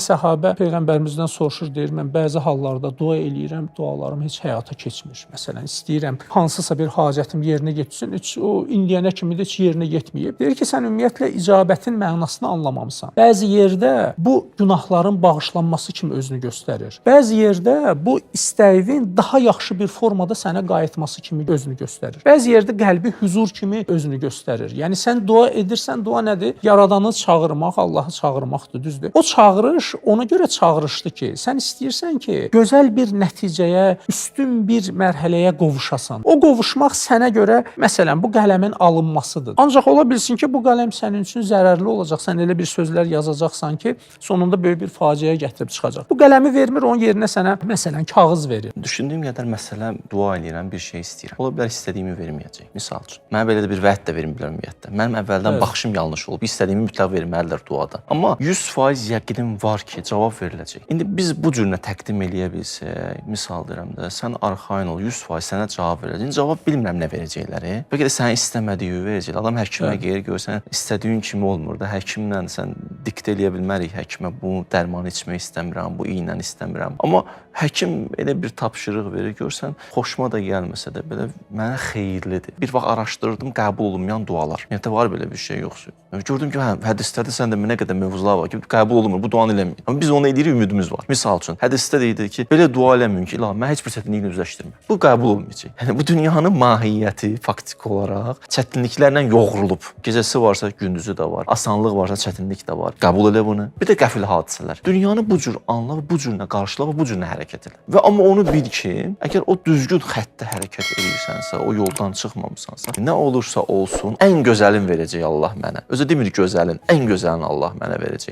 səhabə Peyğəmbərimizdən soruşur, deyir, mən bəzi hallarda dua eləyirəm, dualarım heç həyata keçmir. Məsələn, istəyirəm hansısa bir hacətim yerinə yetsin, heç o indiyənə kimi də heç yerinə yetməyib. Deyir ki, sən ümumiyyətlə icabətin mənasını anlamamısan. Bəzi yerdə bu günahların bağışlanması kimi özünü göstərir. Bəzi yerdə bu istəyin daha yaxşı bir formada sənə qayıtması kimi özünü göstərir. Bəzi yerdə qəlbi huzur kimi özünü göstərir. Yəni sən dua edirsən, dua nədir? Yaradanı çağırmaq, Allahı çağırmaqdır, düzdür? O çağırış ona görə çağırışdır ki, sən istəyirsən ki, gözəl bir nəticəyə, üstün bir mərhələyə qovuşasan. O qovuşmaq sənə görə, məsələn, bu qələmin alınmasıdır. Ancaq ola bilsin ki, bu qələm sənin üçün zərərli olacaq. Sən elə bir sözlər yazacaqsan ki, sonunda böyük bir faciəyə gətirib çıxacaq. Bu qələmi vermir, onun yerinə sənə, məsələn, kağız verir. Düşündüyüm qədər məsələ dua eləyirəm, bir şey istəyirəm. Ola bilər istədiyimi verməyəcək. Misal üçün, mənə belə də bir vəd də verməyiblər ümumiyyətlə. Mənim əvvəldən baxışım yanlış olub. İstədiyimi mütləq verməlidirlər duada. Amma 100% yəqinim var ki, cavab veriləcək. İndi biz bu cürünə təqdim eləyə bilsək, misal deyirəm də, sən arxayın ol, 100% sənə cavab verəcək. İndi cavab bilmirəm nə verəcəkləri. Bəlkə də sənin istəmədiyi verəcəklər. Adam həkimə gəlir, görsən, istədiyin kimi olmur da. Həkimlə sən diktə eləyə bilmərik həkimə bu dərmanı içmək istəmirəm, bu iynəni istəmirəm. Amma həkim elə bir tapşırıq verir, görsən, xoşuma da gəlməsə də belə mənə xeyirlidir. Bir vaxt araşdırdım qəbul olunmayan dualar. Yəni var belə bir şey yoxsa. Gördüm ki, hədislərdə səndə nə qədər mövzular var ki, qəbul olunmur, bu duanı eləməyin. Amma biz onu eləyirik, ümidimiz var. Misal üçün, hədisdə deyilir ki, belə dua eləməyin ki, ilahi, mən heç bir çətinliklə üzləşdirmə. Bu qəbul olmayacaq. Yəni bu dünyanın mahiyyəti faktiki olaraq çətinliklərlə yoğrulub. Gecəsi varsa gündüzü də var, asanlıq varsa çətinlik də var. Qəbul elə bunu. Bir də qəfil hadisələr. Dünyanı bu cür anla və bu cürünə qarşıla və bu cürünə hərəkət elə. Və amma onu bil ki, əgər o düzgün xəttdə hərəkət edirsənsə, o yoldan çıxmamısansa, nə olursa olsun, ən gözəlin verəcək Allah mənə. Özü demir gözəlin, ən gözəlini Allah mənə verəcək.